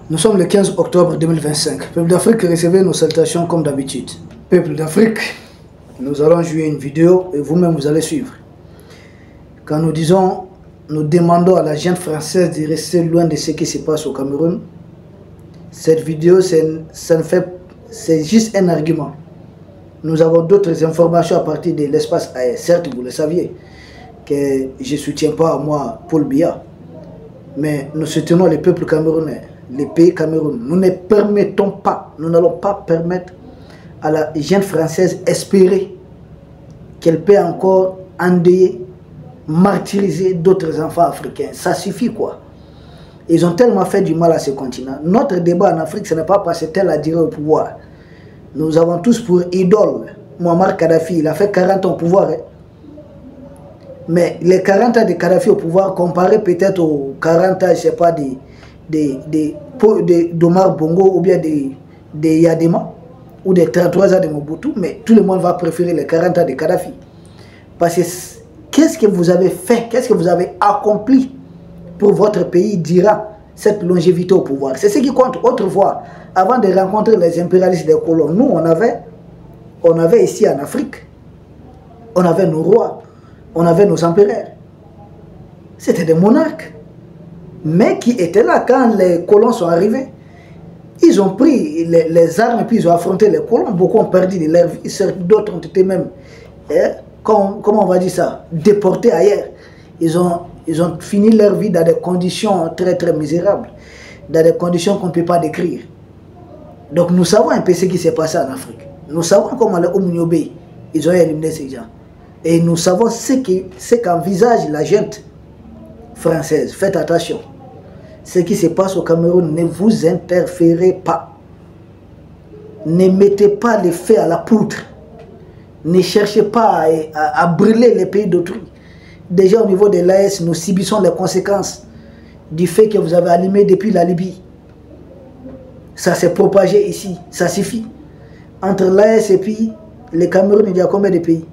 Nous sommes le 15 octobre 2025. Peuple d'Afrique, recevez nos salutations comme d'habitude. Peuple d'Afrique, nous allons jouer une vidéo et vous-même vous allez suivre. Quand nous disons, nous demandons à la junte française de rester loin de ce qui se passe au Cameroun, cette vidéo, c'est juste un argument. Nous avons d'autres informations à partir de l'espace aérien. Certes, vous le saviez, que je ne soutiens pas moi Paul Biya, mais nous soutenons le peuple camerounais, le pays Cameroun. Nous ne permettons pas, nous n'allons pas permettre à la junte française espérer qu'elle peut encore endeuiller, martyriser d'autres enfants africains. Ça suffit quoi. Ils ont tellement fait du mal à ce continent. Notre débat en Afrique, ce n'est pas parce qu'elle a duré au pouvoir. Nous avons tous pour idole Muammar Kadhafi. Il a fait 40 ans au pouvoir. Hein. Mais les 40 ans de Kadhafi au pouvoir, comparé peut-être aux 40 ans, je ne sais pas, d'Omar Bongo ou bien de Yadema ou des 33 ans de Mobutu, mais tout le monde va préférer les 40 ans de Kadhafi. Parce que qu'est-ce que vous avez fait, qu'est-ce que vous avez accompli pour votre pays durant cette longévité au pouvoir? C'est ce qui compte. Autrefois, avant de rencontrer les impérialistes des colons, nous, on avait ici en Afrique, on avait nos rois, on avait nos empereurs. C'était des monarques. Mais qui étaient là quand les colons sont arrivés. Ils ont pris les armes et puis ils ont affronté les colons. Beaucoup ont perdu de leur vie. D'autres ont été même, comment on va dire ça, déportés ailleurs. Ils ont fini leur vie dans des conditions très très misérables. Dans des conditions qu'on ne peut pas décrire. Donc nous savons un peu ce qui s'est passé en Afrique. Nous savons comment les Oumniobé, ils ont éliminé ces gens. Et nous savons ce qu'envisage la junte française. Faites attention. Ce qui se passe au Cameroun, ne vous interférez pas. Ne mettez pas les feux à la poudre. Ne cherchez pas à brûler les pays d'autrui. Déjà au niveau de l'AES, nous subissons les conséquences du fait que vous avez allumé depuis la Libye. Ça s'est propagé ici, ça suffit. Entre l'AES et puis le Cameroun, il y a combien de pays?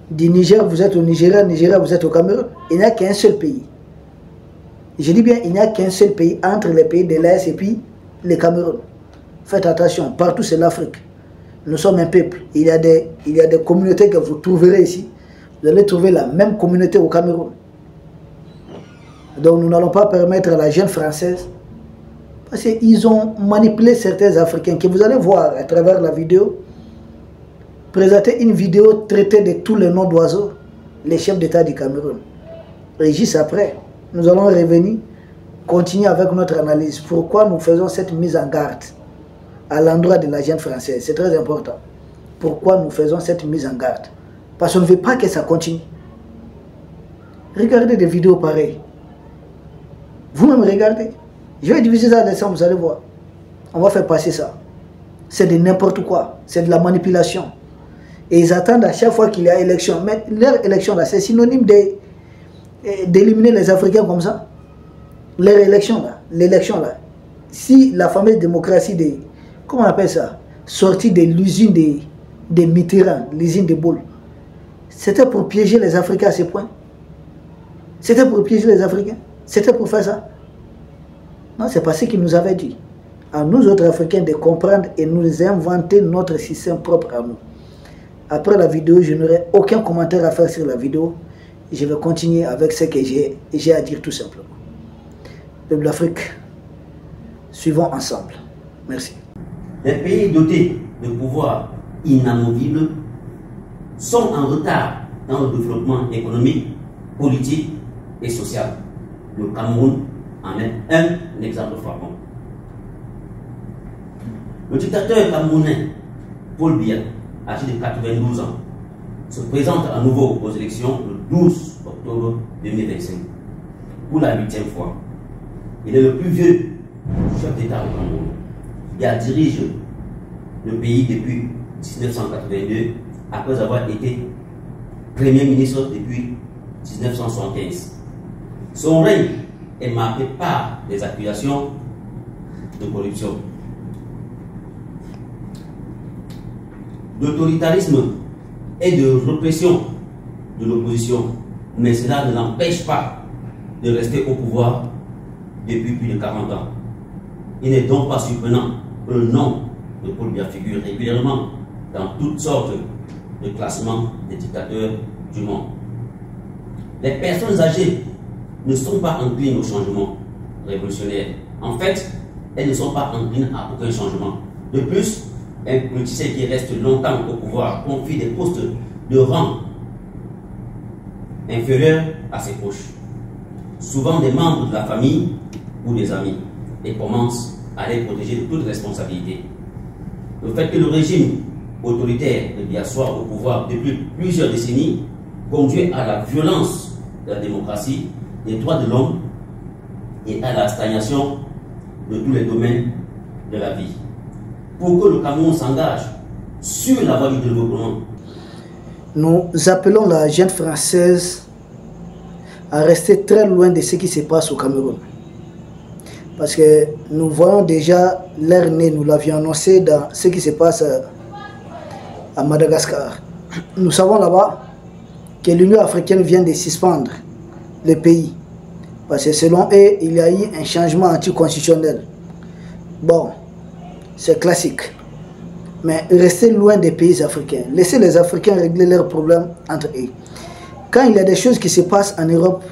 Du Niger, vous êtes au Nigeria, Nigeria, vous êtes au Cameroun. Il n'y a qu'un seul pays. Je dis bien, il n'y a qu'un seul pays entre les pays de l'AES et puis le Cameroun. Faites attention, partout c'est l'Afrique. Nous sommes un peuple. Il y a des communautés que vous trouverez ici. Vous allez trouver la même communauté au Cameroun. Donc nous n'allons pas permettre à la junte française, parce qu'ils ont manipulé certains Africains, que vous allez voir à travers la vidéo, présenter une vidéo traitée de tous les noms d'oiseaux, les chefs d'État du Cameroun. Et juste après, nous allons revenir, continuer avec notre analyse. Pourquoi nous faisons cette mise en garde à l'endroit de la junte française? C'est très important. Pourquoi nous faisons cette mise en garde? Parce qu'on ne veut pas que ça continue. Regardez des vidéos pareilles. Vous-même regardez. Je vais diviser ça ensemble, vous allez voir. On va faire passer ça. C'est de n'importe quoi. C'est de la manipulation. Et ils attendent à chaque fois qu'il y a élection. Mais leur élection là, c'est synonyme d'éliminer les Africains comme ça. Leur élection là, l'élection là. Si la fameuse démocratie comment on appelle ça, sortie de l'usine des Mitterrand, l'usine de Boulle, c'était pour piéger les Africains à ce point. C'était pour piéger les Africains. C'était pour faire ça. Non, c'est pas ce qu'ils nous avaient dit. À nous autres Africains de comprendre et nous inventer notre système propre à nous. Après la vidéo, je n'aurai aucun commentaire à faire sur la vidéo. Je vais continuer avec ce que j'ai à dire tout simplement. Peuple d'Afrique, suivons ensemble. Merci. Les pays dotés de pouvoirs inamovibles sont en retard dans le développement économique, politique et social. Le Cameroun en est un exemple frappant. Le dictateur camerounais Paul Biya, âgé de 92 ans, se présente à nouveau aux élections le 12 octobre 2025 pour la 8e fois. Il est le plus vieux chef d'État au Cameroun. Il dirige le pays depuis 1982 après avoir été Premier ministre depuis 1975. Son règne est marqué par des accusations de corruption, d'autoritarisme et de répression de l'opposition, mais cela ne l'empêche pas de rester au pouvoir depuis plus de 40 ans. Il n'est donc pas surprenant que le nom de Paul Biya figure régulièrement dans toutes sortes de classements des dictateurs du monde. Les personnes âgées ne sont pas enclines au changement révolutionnaire. En fait, elles ne sont pas enclines à aucun changement. De plus, un politicien qui reste longtemps au pouvoir confie des postes de rang inférieurs à ses proches, souvent des membres de la famille ou des amis, et commence à les protéger de toute responsabilité. Le fait que le régime autoritaire de Biya soit au pouvoir depuis plusieurs décennies conduit à la violence de la démocratie, des droits de l'homme et à la stagnation de tous les domaines de la vie. Pour que le Cameroun s'engage sur la voie du développement, nous appelons la jeune française à rester très loin de ce qui se passe au Cameroun. Parce que nous voyons déjà l'air né, nous l'avions annoncé dans ce qui se passe à Madagascar. Nous savons là-bas que l'Union africaine vient de suspendre le pays. Parce que selon eux, il y a eu un changement anticonstitutionnel. Bon, c'est classique. Mais restez loin des pays africains. Laissez les Africains régler leurs problèmes entre eux. Quand il y a des choses qui se passent en Europe,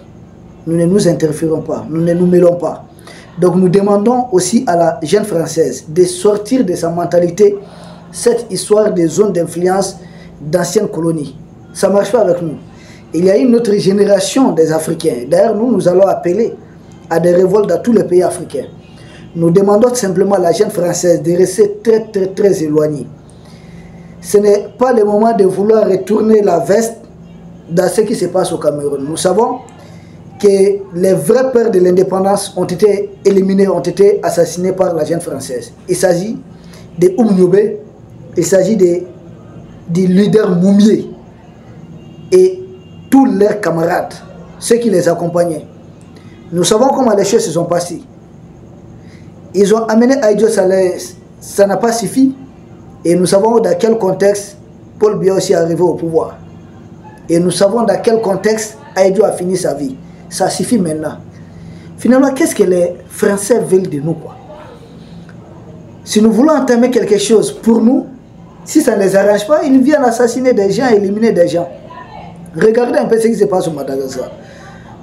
nous ne nous interférons pas, nous ne nous mêlons pas. Donc nous demandons aussi à la jeune française de sortir de sa mentalité cette histoire des zones d'influence d'anciennes colonies. Ça ne marche pas avec nous. Il y a une autre génération des Africains. D'ailleurs, nous allons appeler à des révoltes dans tous les pays africains. Nous demandons simplement à la jeune française de rester très éloignée. Ce n'est pas le moment de vouloir retourner la veste dans ce qui se passe au Cameroun. Nous savons que les vrais pères de l'indépendance ont été éliminés, ont été assassinés par la jeune française. Il s'agit de Oumniobé, il s'agit du leader Moumié et tous leurs camarades, ceux qui les accompagnaient. Nous savons comment les choses se sont passées. Ils ont amené Aïdjo Saleh, ça n'a pas suffi. Et nous savons dans quel contexte Paul Biya aussi est arrivé au pouvoir. Et nous savons dans quel contexte Aïdjo a fini sa vie. Ça suffit maintenant. Finalement, qu'est-ce que les Français veulent de nous, quoi? Si nous voulons entamer quelque chose pour nous, si ça ne les arrange pas, ils viennent assassiner des gens, éliminer des gens. Regardez un peu ce qui se passe au Madagascar.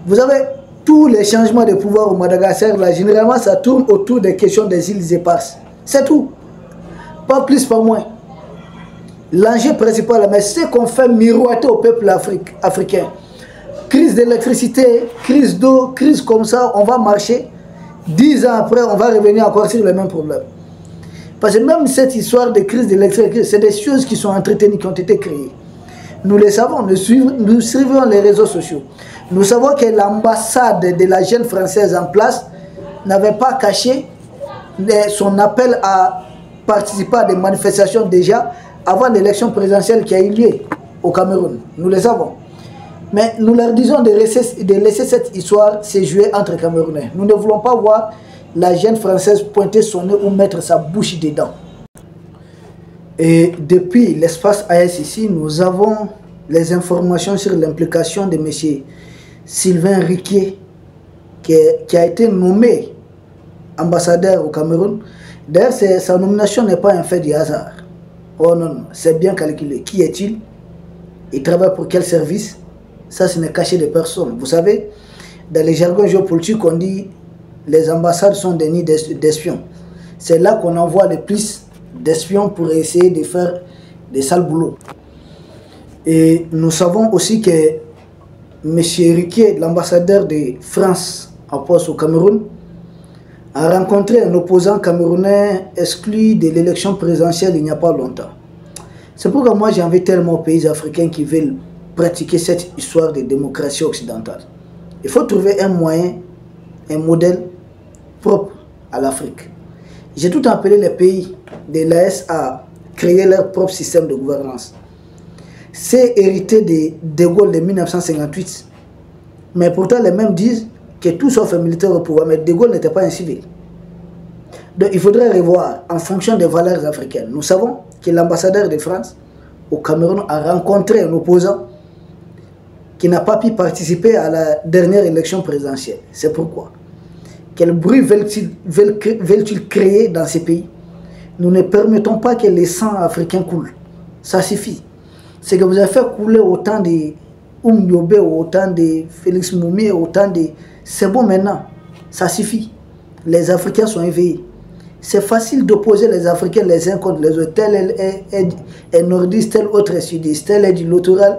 Vous avez tous les changements de pouvoir au Madagascar, là, généralement, ça tourne autour des questions des îles éparses. C'est tout. Pas plus, pas moins. L'enjeu principal, mais c'est qu'on fait miroiter au peuple africain. Crise d'électricité, crise d'eau, crise comme ça, on va marcher. 10 ans après, on va revenir encore sur le même problème. Parce que même cette histoire de crise d'électricité, c'est des choses qui sont entretenues, qui ont été créées. Nous le savons, nous suivons les réseaux sociaux. Nous savons que l'ambassade de la jeune française en place n'avait pas caché son appel à participer à des manifestations déjà avant l'élection présidentielle qui a eu lieu au Cameroun. Nous le savons. Mais nous leur disons de laisser cette histoire se jouer entre Camerounais. Nous ne voulons pas voir la jeune française pointer son nez ou mettre sa bouche dedans. Et depuis l'espace AS ici, nous avons les informations sur l'implication de M. Sylvain Riquier, qui a été nommé ambassadeur au Cameroun. D'ailleurs, sa nomination n'est pas un fait du hasard. Oh non, c'est bien calculé. Qui est-il? Il travaille pour quel service? Ça, ce n'est caché de personne. Vous savez, dans les jargons géopolitiques, on dit les ambassades sont des nids d'espions. C'est là qu'on envoie le plus d'espions pour essayer de faire des sales boulots. Et nous savons aussi que M. Riquier, l'ambassadeur de France en poste au Cameroun, a rencontré un opposant camerounais exclu de l'élection présidentielle il n'y a pas longtemps. C'est pourquoi moi j'invite tellement aux pays africains qui veulent pratiquer cette histoire de démocratie occidentale. Il faut trouver un moyen, un modèle propre à l'Afrique. J'ai tout appelé les pays de l'AES à créer leur propre système de gouvernance. C'est hérité de Gaulle de 1958. Mais pourtant, les mêmes disent que tout sauf un militaire au pouvoir. Mais De Gaulle n'était pas un civil. Donc il faudrait revoir en fonction des valeurs africaines. Nous savons que l'ambassadeur de France au Cameroun a rencontré un opposant qui n'a pas pu participer à la dernière élection présidentielle. C'est pourquoi Quel bruit veulent-ils créer dans ces pays? Nous ne permettons pas que les sangs africains coulent. Ça suffit. C'est que vous avez fait couler autant de Yobe, autant de Félix Moumi, autant de... C'est bon maintenant. Ça suffit. Les Africains sont éveillés. C'est facile d'opposer les Africains les uns contre les autres. Tel est nordiste, tel autre est sudiste, tel est du littoral,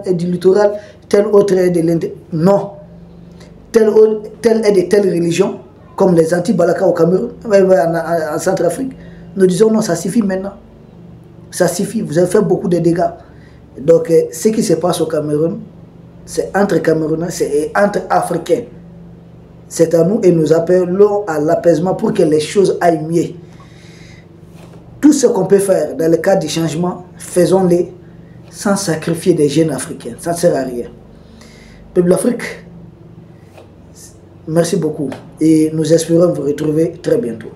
tel autre est de l'Inde. Non. Tel est de telle religion, comme les anti-Balaka au Cameroun, en Centrafrique. Nous disons non, ça suffit maintenant. Ça suffit. Vous avez fait beaucoup de dégâts. Donc, ce qui se passe au Cameroun, c'est entre Camerounais, c'est entre Africains. C'est à nous et nous appelons à l'apaisement pour que les choses aillent mieux. Tout ce qu'on peut faire dans le cadre du changement, faisons-le sans sacrifier des jeunes Africains. Ça ne sert à rien. Peuple d'Afrique, merci beaucoup et nous espérons vous retrouver très bientôt.